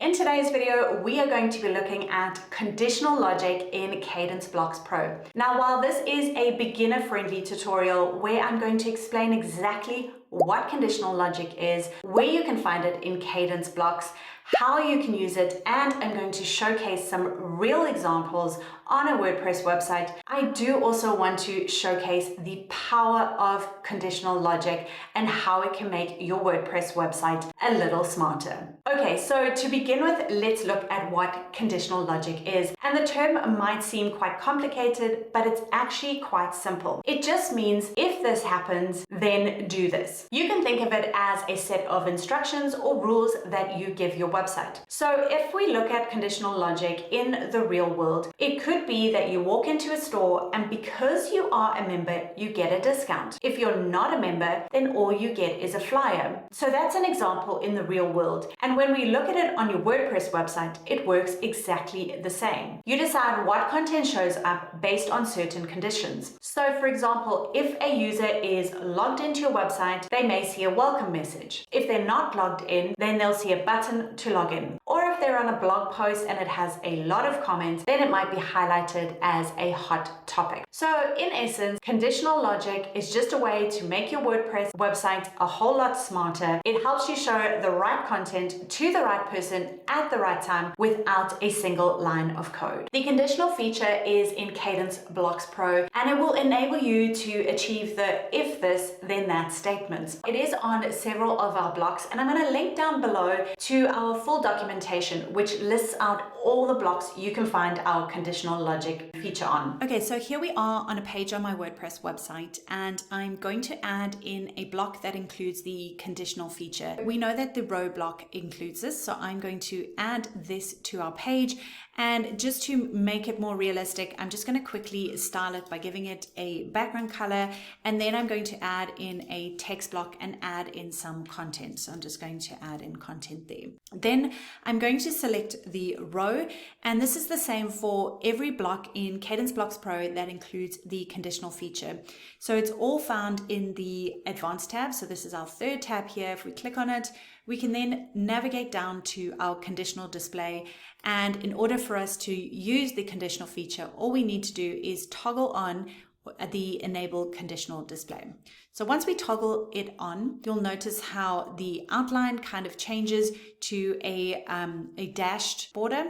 In today's video, we are going to be looking at conditional logic in Kadence Blocks Pro. Now, while this is a beginner-friendly tutorial where I'm going to explain exactly what conditional logic is, where you can find it in Kadence Blocks, how you can use it, and I'm going to showcase some real examples on a WordPress website. I do also want to showcase the power of conditional logic and how it can make your WordPress website a little smarter. Okay, so to begin with, let's look at what conditional logic is. And the term might seem quite complicated, but it's actually quite simple. It just means if this happens, then do this. You can think of it as a set of instructions or rules that you give your website. So if we look at conditional logic in the real world, it could be that you walk into a store and because you are a member, you get a discount. If you're not a member, then all you get is a flyer. So that's an example in the real world. And when we look at it on your WordPress website, it works exactly the same. You decide what content shows up based on certain conditions. So for example, if a user is logged into your website, they may see a welcome message. If they're not logged in, then they'll see a button to log in. Or if they're on a blog post and it has a lot of comments, then it might be highlighted as a hot topic. So in essence, conditional logic is just a way to make your WordPress website a whole lot smarter. It helps you show the right content to the right person at the right time without a single line of code. The conditional feature is in Kadence Blocks Pro, and it will enable you to achieve the if this, then that statements. It is on several of our blocks, and I'm going to link down below to our full documentation, which lists out all the blocks you can find our conditional logic feature on. Okay, so here we are on a page on my WordPress website, and I'm going to add in a block that includes the conditional feature. We know that the row block includes this, so I'm going to add this to our page. And just to make it more realistic, I'm just going to quickly style it by giving it a background color, and then I'm going to add in a text block and add in some content. So I'm just going to add in content there. Then I'm going to select the row, and this is the same for every block in Kadence Blocks Pro that includes the conditional feature. So it's all found in the Advanced tab. So this is our third tab here. If we click on it, we can then navigate down to our conditional display. And in order for us to use the conditional feature, all we need to do is toggle on the enable conditional display. So once we toggle it on, you'll notice how the outline kind of changes to a dashed border.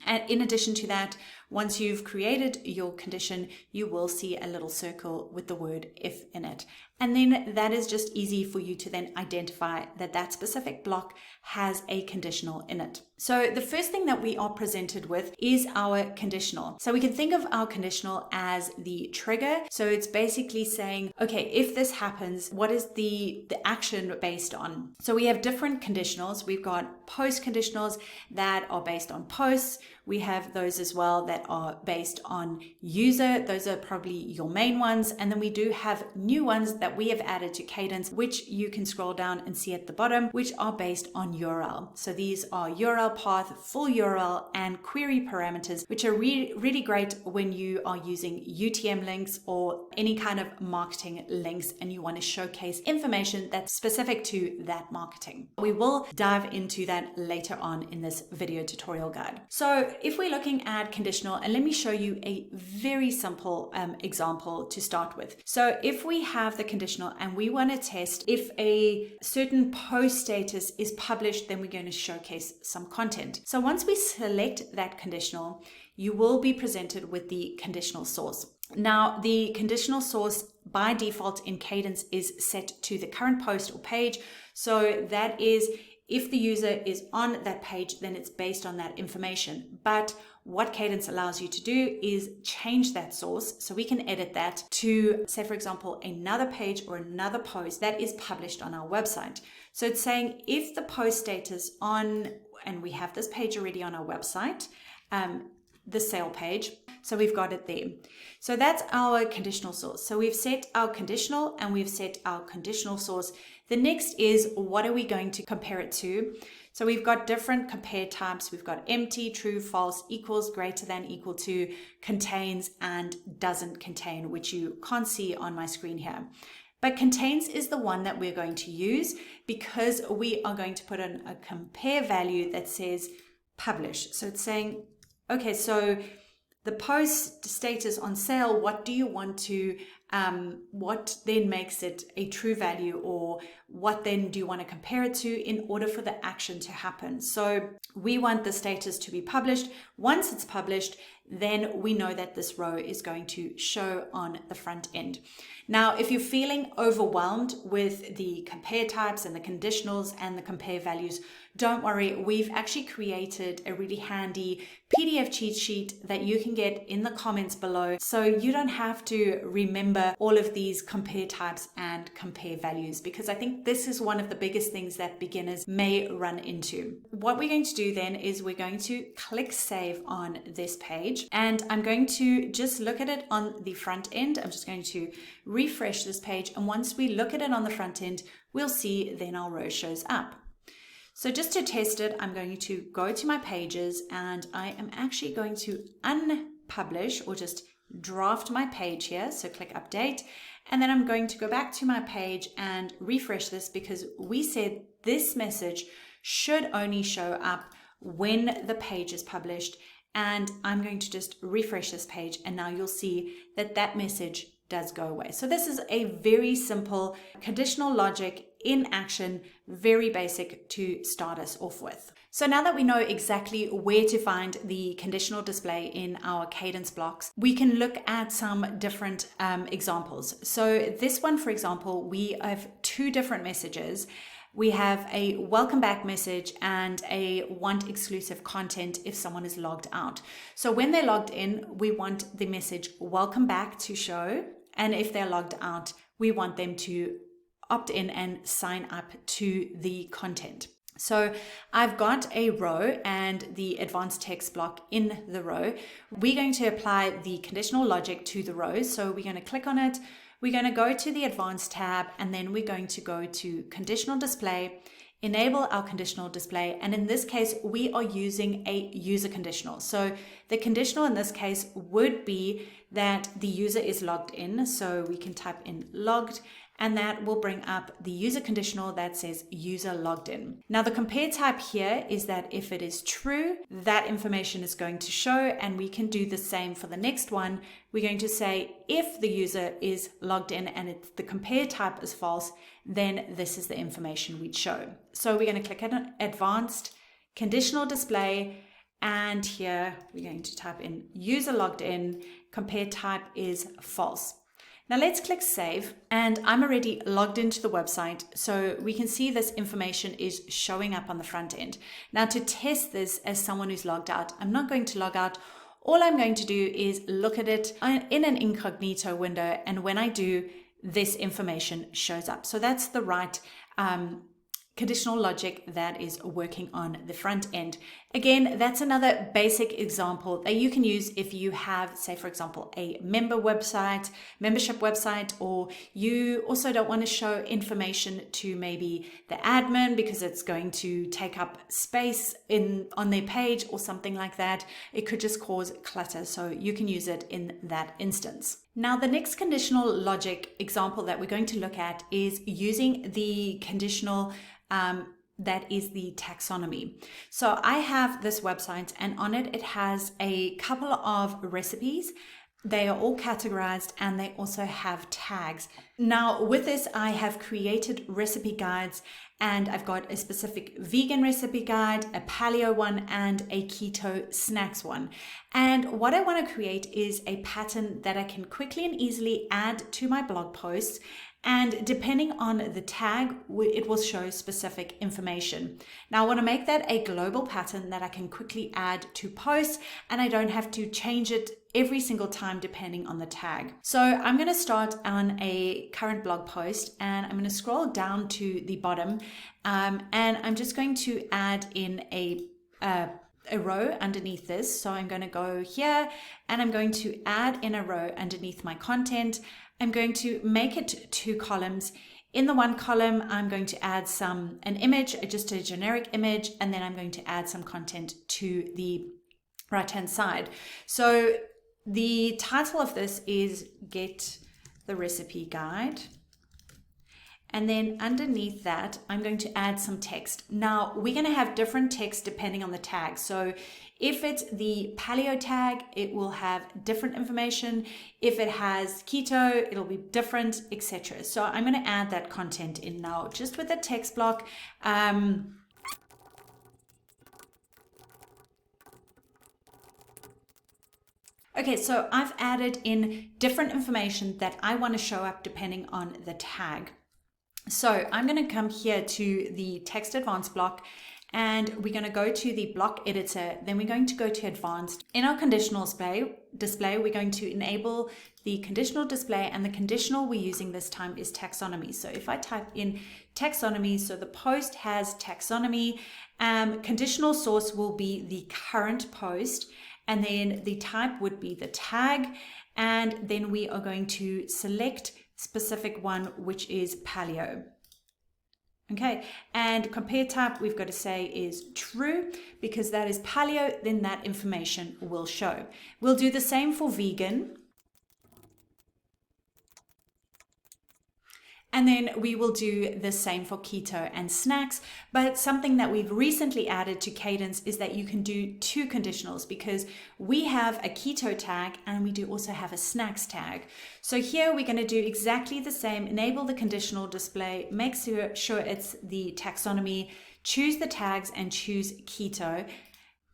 And in addition to that, once you've created your condition, you will see a little circle with the word if in it. And then that is just easy for you to then identify that that specific block has a conditional in it. So the first thing that we are presented with is our conditional. So we can think of our conditional as the trigger. So it's basically saying, okay, if this happens, what is the action based on? So we have different conditionals. We've got post conditionals that are based on posts. We have those as well that are based on user. Those are probably your main ones. And then we do have new ones that we have added to Kadence, which you can scroll down and see at the bottom, which are based on URL. So these are URL path, full URL, and query parameters, which are really great when you are using UTM links or any kind of marketing links and you want to showcase information that's specific to that marketing. We will dive into that later on in this video tutorial guide. So if we're looking at conditional, and let me show you a very simple example to start with. So if we have the conditional and we want to test if a certain post status is published, then we're going to showcase some content. So once we select that conditional, you will be presented with the conditional source. Now, the conditional source by default in Kadence is set to the current post or page. So that is, if the user is on that page, then it's based on that information. But what Kadence allows you to do is change that source. So we can edit that to, say, for example, another page or another post that is published on our website. So it's saying if the post status on, and we have this page already on our website, the sale page. So we've got it there. So that's our conditional source. So we've set our conditional and we've set our conditional source. The next is, what are we going to compare it to? So we've got different compare types. We've got empty, true, false, equals, greater than, equal to, contains, and doesn't contain, which you can't see on my screen here. But contains is the one that we're going to use because we are going to put in a compare value that says publish. So it's saying, okay, so the post status on sale, what do you want to, what then makes it a true value, or what then do you want to compare it to in order for the action to happen? So we want the status to be published. Once it's published, then we know that this row is going to show on the front end. Now, if you're feeling overwhelmed with the compare types and the conditionals and the compare values, don't worry, we've actually created a really handy PDF cheat sheet that you can get in the comments below, so you don't have to remember all of these compare types and compare values, because I think this is one of the biggest things that beginners may run into. What we're going to do then is we're going to click save on this page, and I'm going to just look at it on the front end. I'm just going to refresh this page, and once we look at it on the front end, we'll see then our row shows up. So just to test it, I'm going to go to my pages, and I am actually going to unpublish or just draft my page here. So click update, and then I'm going to go back to my page and refresh this, because we said this message should only show up when the page is published. And I'm going to just refresh this page, and now you'll see that that message does go away. So this is a very simple conditional logic in action, very basic to start us off with. So now that we know exactly where to find the conditional display in our Kadence blocks, we can look at some different examples. So this one, for example, we have two different messages. We have a welcome back message and a want exclusive content if someone is logged out. So when they're logged in, we want the message welcome back to show. And if they're logged out, we want them to opt in and sign up to the content. So I've got a row and the advanced text block in the row. We're going to apply the conditional logic to the row. So we're going to click on it. We're going to go to the advanced tab, and then we're going to go to conditional display, enable our conditional display. And in this case, we are using a user conditional. So the conditional in this case would be that the user is logged in. So we can type in logged, and that will bring up the user conditional that says user logged in. Now the compare type here is that if it is true, that information is going to show, and we can do the same for the next one. We're going to say if the user is logged in and the compare type is false, then this is the information we'd show. So we're going to click on advanced conditional display, and here we're going to type in user logged in, compare type is false. Now let's click save, and I'm already logged into the website, so we can see this information is showing up on the front end. Now to test this as someone who's logged out, I'm not going to log out. All I'm going to do is look at it in an incognito window, and when I do, this information shows up. So that's the right conditional logic that is working on the front end. Again, that's another basic example that you can use if you have, say, for example, a membership website, or you also don't want to show information to maybe the admin because it's going to take up space on their page or something like that. It could just cause clutter, so you can use it in that instance. Now, the next conditional logic example that we're going to look at is using the conditional that is the taxonomy. So I have this website, and on it, it has a couple of recipes. They are all categorized, and they also have tags. Now with this, I have created recipe guides, and I've got a specific vegan recipe guide, a paleo one, and a keto snacks one. And what I want to create is a pattern that I can quickly and easily add to my blog posts. And depending on the tag, it will show specific information. Now I want to make that a global pattern that I can quickly add to posts, and I don't have to change it every single time depending on the tag. So I'm going to start on a current blog post, and I'm going to scroll down to the bottom, and I'm just going to add in a row underneath this. So I'm going to go here, and I'm going to add in a row underneath my content. I'm going to make it 2 columns. In the one column, I'm going to add an image, just a generic image, and then I'm going to add some content to the right-hand side. So the title of this is Get the Recipe Guide. And then underneath that, I'm going to add some text. Now, we're going to have different text depending on the tag. So if it's the paleo tag, it will have different information. If it has keto, it'll be different, etc. So I'm going to add that content in now, just with a text block. Okay, so I've added in different information that I want to show up depending on the tag. So I'm going to come here to the text advanced block, and we're going to go to the block editor. Then we're going to go to advanced. In our conditional display, we're going to enable the conditional display, and the conditional we're using this time is taxonomy. So if I type in taxonomy, so the post has taxonomy, conditional source will be the current post, and then the type would be the tag, and then we are going to select specific one, which is paleo. Okay, and compare type we've got to say is true, because that is paleo, then that information will show. We'll do the same for vegan. And then we will do the same for keto and snacks. But something that we've recently added to Kadence is that you can do two conditionals, because we have a keto tag and we do also have a snacks tag. So here we're going to do exactly the same, enable the conditional display, make sure it's the taxonomy, choose the tags and choose keto.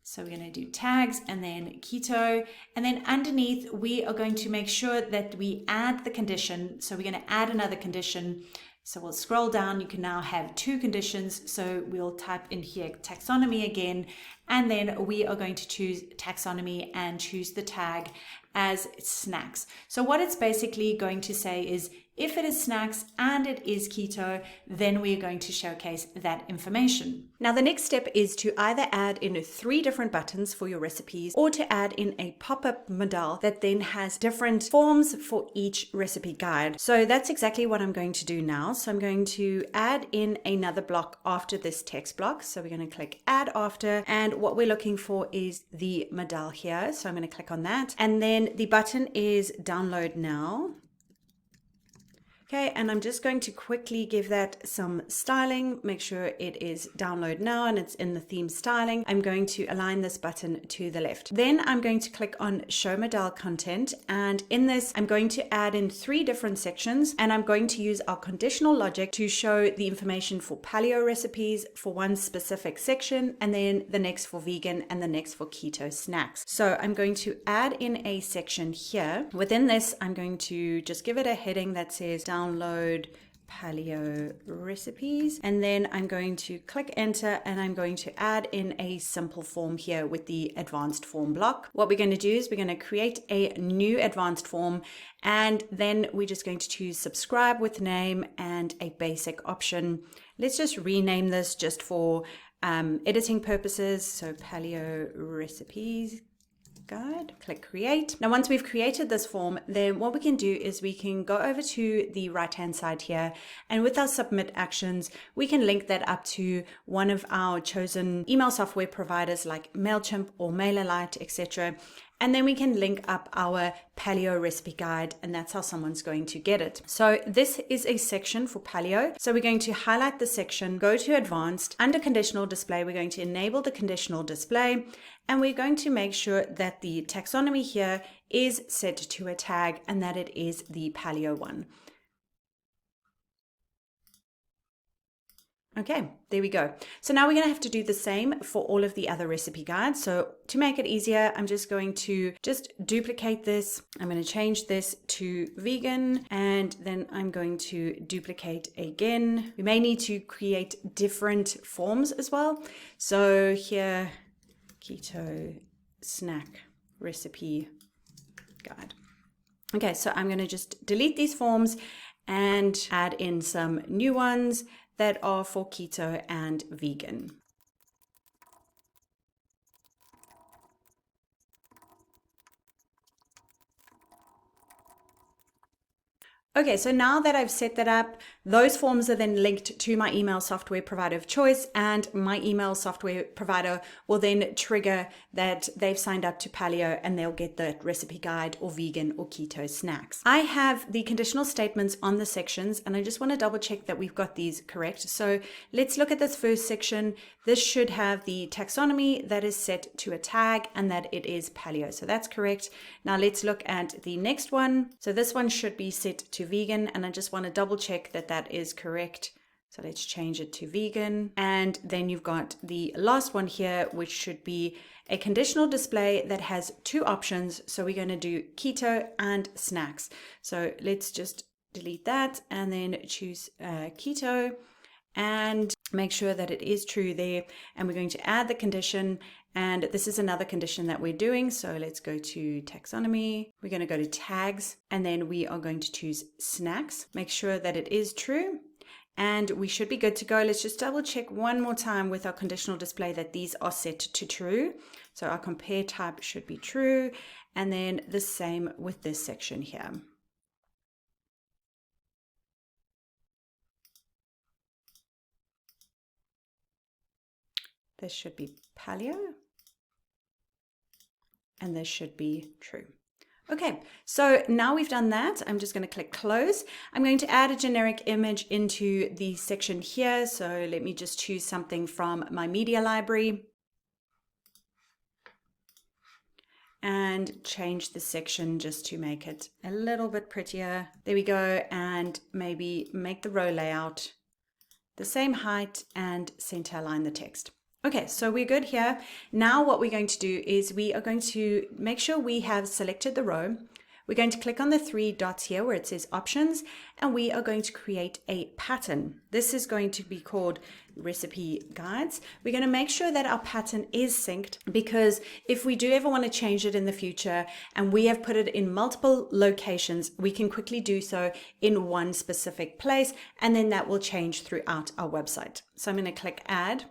So we're going to do tags and then keto, and then underneath we are going to make sure that we add the condition. So we're going to add another condition. So we'll scroll down. You can now have two conditions. So we'll type in here taxonomy again, and then we are going to choose taxonomy and choose the tag as snacks. So what it's basically going to say is, if it is snacks and it is keto, then we're going to showcase that information. Now, the next step is to either add in 3 different buttons for your recipes, or to add in a pop-up modal that then has different forms for each recipe guide. So that's exactly what I'm going to do now. So I'm going to add in another block after this text block. So we're going to click add after, and what we're looking for is the modal here. So I'm going to click on that, and then the button is download now. Okay, and I'm just going to quickly give that some styling, make sure it is download now and it's in the theme styling. I'm going to align this button to the left. Then I'm going to click on show modal content, and in this I'm going to add in 3 different sections, and I'm going to use our conditional logic to show the information for paleo recipes for one specific section, and then the next for vegan, and the next for keto snacks. So I'm going to add in a section here. Within this, I'm going to just give it a heading that says download paleo recipes, and then I'm going to click enter, and I'm going to add in a simple form here with the advanced form block. What we're going to do is we're going to create a new advanced form, and then we're just going to choose subscribe with name and a basic option. Let's just rename this just for editing purposes. So paleo recipes guide, click create. Now, once we've created this form, then what we can do is we can go over to the right hand side here, and with our submit actions, we can link that up to one of our chosen email software providers like MailChimp or MailerLite, etc. And then we can link up our paleo recipe guide, and that's how someone's going to get it. So this is a section for paleo. So we're going to highlight the section, go to advanced, under conditional display, we're going to enable the conditional display, and we're going to make sure that the taxonomy here is set to a tag and that it is the paleo one. Okay, there we go. So now we're going to have to do the same for all of the other recipe guides. So to make it easier, I'm just going to duplicate this. I'm going to change this to vegan, and then I'm going to duplicate again. We may need to create different forms as well. So here, keto snack recipe guide. Okay, so I'm going to just delete these forms and add in some new ones that are for keto and vegan. Okay, so now that I've set that up, those forms are then linked to my email software provider of choice, and my email software provider will then trigger that they've signed up to Paleo and they'll get the recipe guide or vegan or keto snacks. I have the conditional statements on the sections, and I just want to double check that we've got these correct. So let's look at this first section. This should have the taxonomy that is set to a tag and that it is Paleo. So that's correct. Now let's look at the next one. So this one should be set to vegan, and I just want to double check that that is correct. So let's change it to vegan. And then you've got the last one here, which should be a conditional display that has two options. So we're going to do keto and snacks. So let's just delete that and then choose keto and make sure that it is true there. And we're going to add the condition. And this is another condition that we're doing. So let's go to taxonomy. We're going to go to tags, and then we are going to choose snacks. Make sure that it is true. And we should be good to go. Let's just double check one more time with our conditional display that these are set to true. So our compare type should be true. And then the same with this section here. This should be Paleo. And this should be true. Okay, so now we've done that, I'm just going to click close. I'm going to add a generic image into the section here. So let me just choose something from my media library and change the section just to make it a little bit prettier. There we go. And maybe make the row layout the same height and center align the text. Okay, so we're good here. Now what we're going to do is we are going to make sure we have selected the row. We're going to click on the three dots here where it says options, and we are going to create a pattern. This is going to be called recipe guides. We're going to make sure that our pattern is synced, because if we do ever want to change it in the future and we have put it in multiple locations, we can quickly do so in one specific place, and then that will change throughout our website. So I'm going to click add.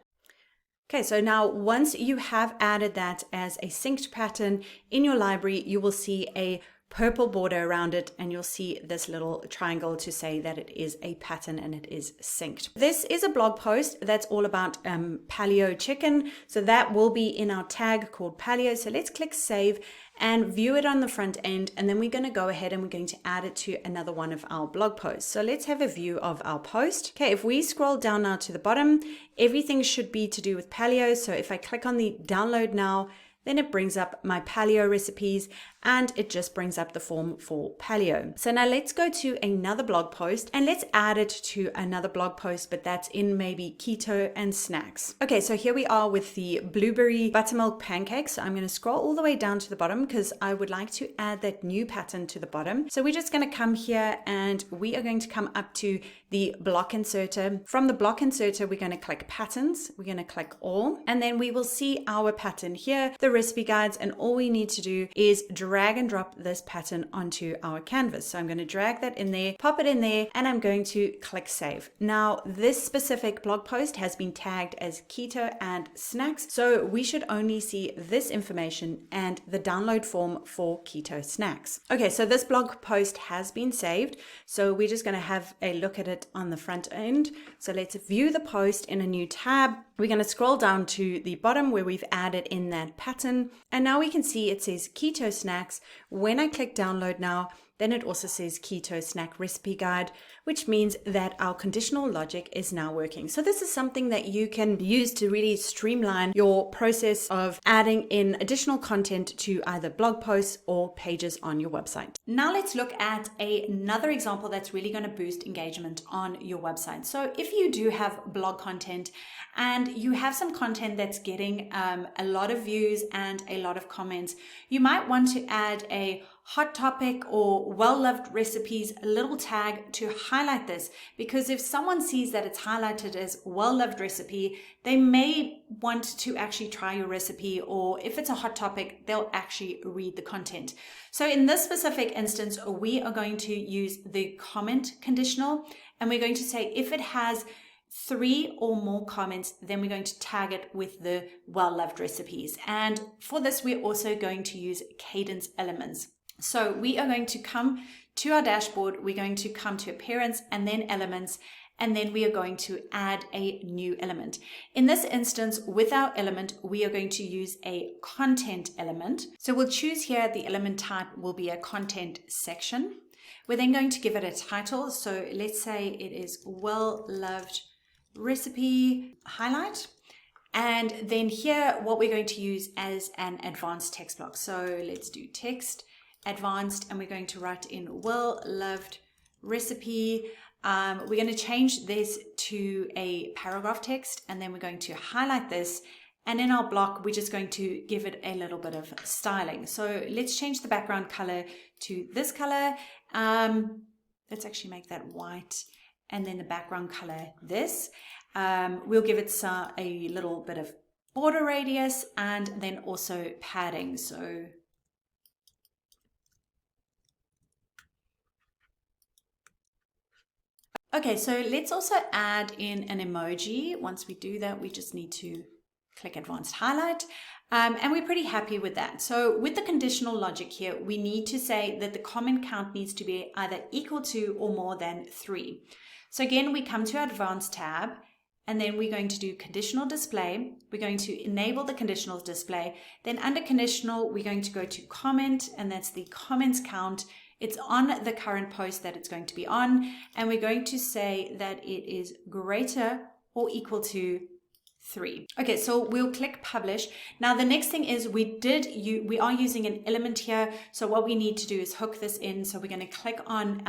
Okay, so now once you have added that as a synced pattern in your library, you will see a purple border around it, and you'll see this little triangle to say that it is a pattern and it is synced. This is a blog post that's all about paleo chicken. So that will be in our tag called paleo. So let's click save and view it on the front end. And then we're going to go ahead and we're going to add it to another one of our blog posts. So let's have a view of our post. Okay, if we scroll down now to the bottom, everything should be to do with paleo. So if I click on the download now, then it brings up my paleo recipes, and it just brings up the form for paleo. So now let's go to another blog post and let's add it to another blog post, but that's in maybe keto and snacks. Okay, so here we are with the blueberry buttermilk pancakes. So I'm going to scroll all the way down to the bottom because I would like to add that new pattern to the bottom. So we're just going to come here and we are going to come up to the block inserter. From the block inserter, we're going to click patterns. We're going to click all, and then we will see our pattern here, the recipe guides, and all we need to do is drag and drop this pattern onto our canvas. So I'm going to drag that in there, pop it in there, and I'm going to click save. Now this specific blog post has been tagged as keto and snacks, so we should only see this information and the download form for keto snacks. Okay, so this blog post has been saved, so we're just going to have a look at it on the front end. So let's view the post in a new tab. We're going to scroll down to the bottom where we've added in that pattern, and now we can see it says keto snacks. When I click download now, then it also says keto snack recipe guide, which means that our conditional logic is now working. So this is something that you can use to really streamline your process of adding in additional content to either blog posts or pages on your website. Now let's look at another example that's really going to boost engagement on your website. So if you do have blog content and you have some content that's getting a lot of views and a lot of comments, you might want to add a hot topic or well-loved recipes little tag to highlight this, because if someone sees that it's highlighted as well-loved recipe, they may want to actually try your recipe, or if it's a hot topic, they'll actually read the content. So in this specific instance, we are going to use the comment conditional, and we're going to say if it has 3 or more comments, then we're going to tag it with the well-loved recipes. And for this, we're also going to use cadence elements. So we are going to come to our dashboard, we're going to come to appearance and then elements, and then we are going to add a new element. In this instance, with our element, we are going to use a content element. So we'll choose here the element type will be a content section. We're then going to give it a title. So let's say it is well-loved recipe highlight. And then here, what we're going to use as an advanced text block. So let's do text advanced, and we're going to write in well-loved recipe. We're going to change this to a paragraph text, and then we're going to highlight this. And in our block, we're just going to give it a little bit of styling. So let's change the background color to this color. Let's actually make that white, and then the background color this. We'll give it a little bit of border radius and then also padding. So okay, so let's also add in an emoji. Once we do that, we just need to click advanced highlight. And we're pretty happy with that. So with the conditional logic here, we need to say that the comment count needs to be either equal to or more than 3. So again, we come to our advanced tab, and then we're going to do conditional display. We're going to enable the conditional display. Then under conditional, we're going to go to comment, and that's the comments count. It's on the current post that it's going to be on, and we're going to say that it is greater or equal to 3. Okay, so we'll click publish. Now the next thing is we are using an element here. So what we need to do is hook this in. So we're going to click on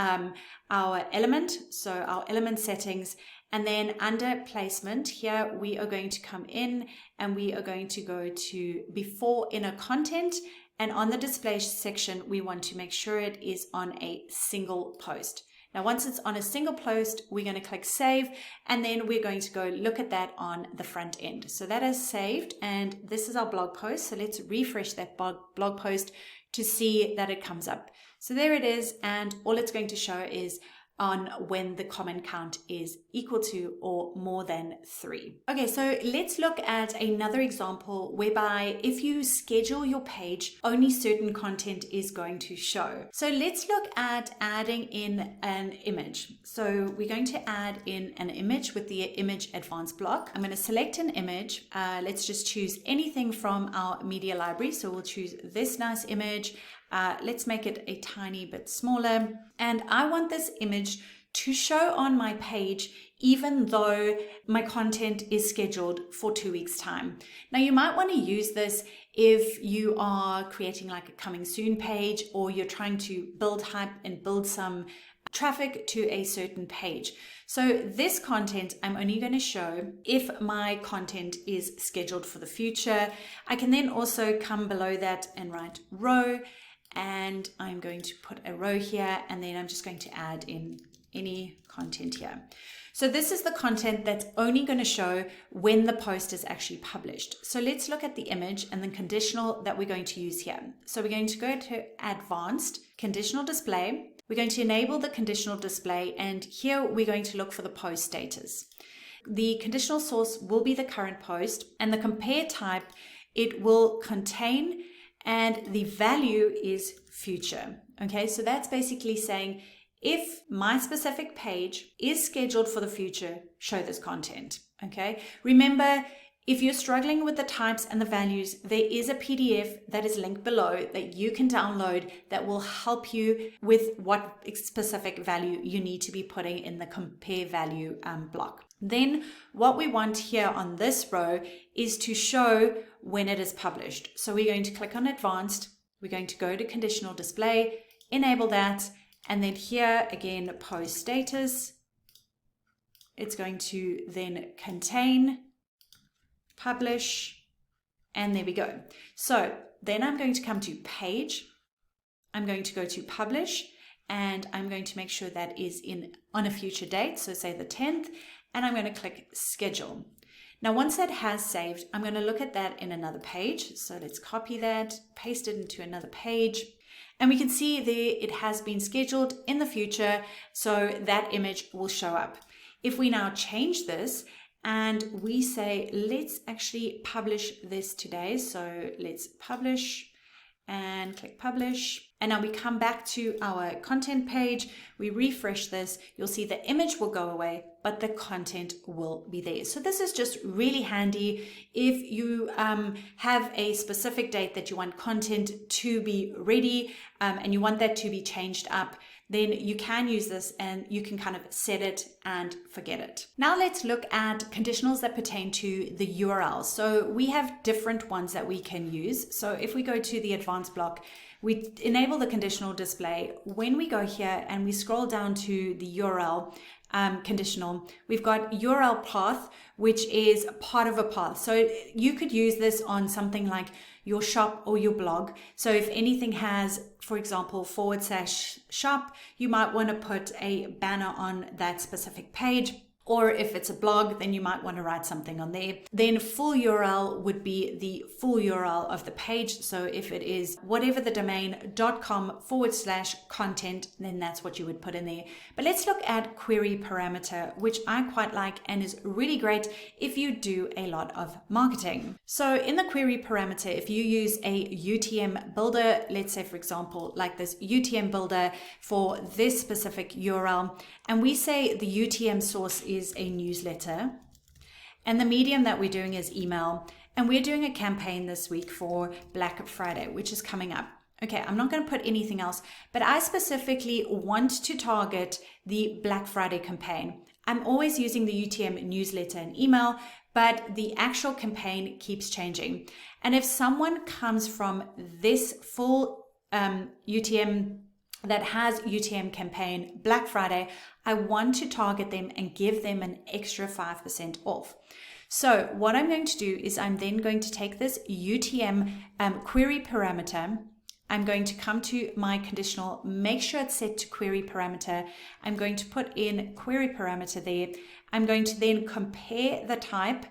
our element, so our element settings, and then under placement here, we are going to come in and we are going to go to before inner content. And on the display section, we want to make sure it is on a single post. Now, once it's on a single post, we're going to click save, and then we're going to go look at that on the front end. So that is saved, and this is our blog post. So let's refresh that blog post to see that it comes up. So there it is, and all it's going to show is on when the comment count is equal to or more than 3. Okay, so let's look at another example whereby if you schedule your page, only certain content is going to show. So let's look at adding in an image. So we're going to add in an image with the image advanced block. I'm going to select an image. Let's just choose anything from our media library. So we'll choose this nice image. Let's make it a tiny bit smaller, and I want this image to show on my page even though my content is scheduled for 2 weeks time. Now you might want to use this if you are creating like a coming soon page, or you're trying to build hype and build some traffic to a certain page. So this content I'm only going to show if my content is scheduled for the future. I can then also come below that and write row, and I'm going to put a row here, and then I'm just going to add in any content here. So this is the content that's only going to show when the post is actually published. So let's look at the image and the conditional that we're going to use here. So we're going to go to advanced conditional display. We're going to enable the conditional display, and here we're going to look for the post status. The conditional source will be the current post, and the compare type, it will contain, and the value is future. Okay, so that's basically saying if my specific page is scheduled for the future, show this content. Okay, remember, if you're struggling with the types and the values, there is a PDF that is linked below that you can download that will help you with what specific value you need to be putting in the compare value block. Then what we want here on this row is to show when it is published. So we're going to click on advanced, we're going to go to conditional display, enable that, and then here again, post status. It's going to then contain, publish, and there we go. So then I'm going to come to page, I'm going to go to publish, and I'm going to make sure that is on a future date, so say the 10th, and I'm going to click schedule. Now once that has saved, I'm going to look at that in another page. So let's copy that, paste it into another page, and we can see there it has been scheduled in the future, so that image will show up. If we now change this and we say, let's actually publish this today. So let's publish, and click publish. And now we come back to our content page, we refresh this, you'll see the image will go away, but the content will be there. So this is just really handy if you have a specific date that you want content to be ready and you want that to be changed up, then you can use this and you can kind of set it and forget it. Now let's look at conditionals that pertain to the URL. So we have different ones that we can use. So if we go to the advanced block, we enable the conditional display. When we go here and we scroll down to the URL conditional, we've got URL path, which is part of a path. So you could use this on something like your shop or your blog. So if anything has, for example, /shop, you might want to put a banner on that specific page. Or if it's a blog, then you might want to write something on there. Then full URL would be the full URL of the page. So if it is whatever the domain .com/content, then that's what you would put in there. But let's look at query parameter, which I quite like and is really great if you do a lot of marketing. So in the query parameter, if you use a UTM builder, let's say for example, like this UTM builder for this specific URL, and we say the UTM source is a newsletter, and the medium that we're doing is email, and we're doing a campaign this week for Black Friday, which is coming up. Okay, I'm not going to put anything else, but I specifically want to target the Black Friday campaign. I'm always using the UTM newsletter and email, but the actual campaign keeps changing. And if someone comes from this full UTM that has UTM campaign Black Friday, I want to target them and give them an extra 5% off. So what I'm going to do is I'm then going to take this UTM query parameter. I'm going to come to my conditional, make sure it's set to query parameter. I'm going to put in query parameter there. I'm going to then compare the type,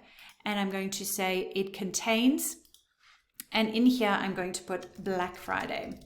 and I'm going to say it contains, and in here I'm going to put Black Friday.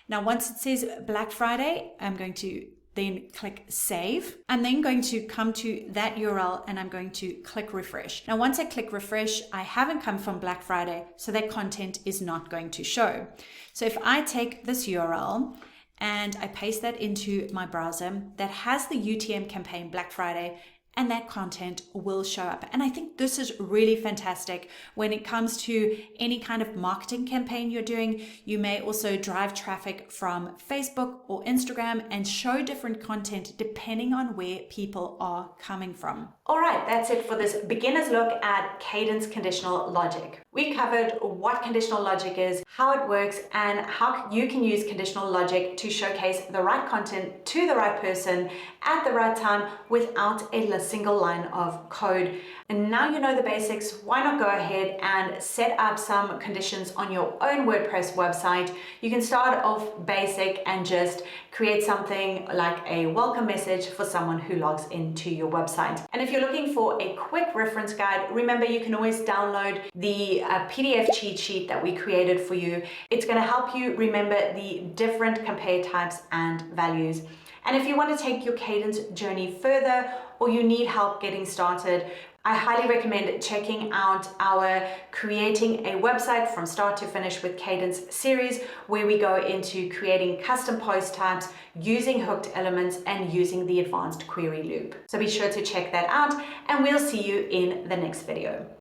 Now, once it says Black Friday, I'm going to then click save. I'm then going to come to that URL and I'm going to click refresh. Now, once I click refresh, I haven't come from Black Friday, so that content is not going to show. So if I take this URL and I paste that into my browser that has the UTM campaign Black Friday, and that content will show up. And I think this is really fantastic when it comes to any kind of marketing campaign you're doing. You may also drive traffic from Facebook or Instagram and show different content depending on where people are coming from. All right, that's it for this beginner's look at Kadence Conditional Logic. We covered what conditional logic is, how it works, and how you can use conditional logic to showcase the right content to the right person at the right time without a single line of code. And now you know the basics, why not go ahead and set up some conditions on your own WordPress website. You can start off basic and just create something like a welcome message for someone who logs into your website. And if you're looking for a quick reference guide, remember you can always download the PDF cheat sheet that we created for you. It's going to help you remember the different compare types and values. And if you want to take your Kadence journey further, or you need help getting started, I highly recommend checking out our Creating a Website from Start to Finish with Kadence series, where we go into creating custom post types, using hooked elements, and using the advanced query loop. So be sure to check that out, and we'll see you in the next video.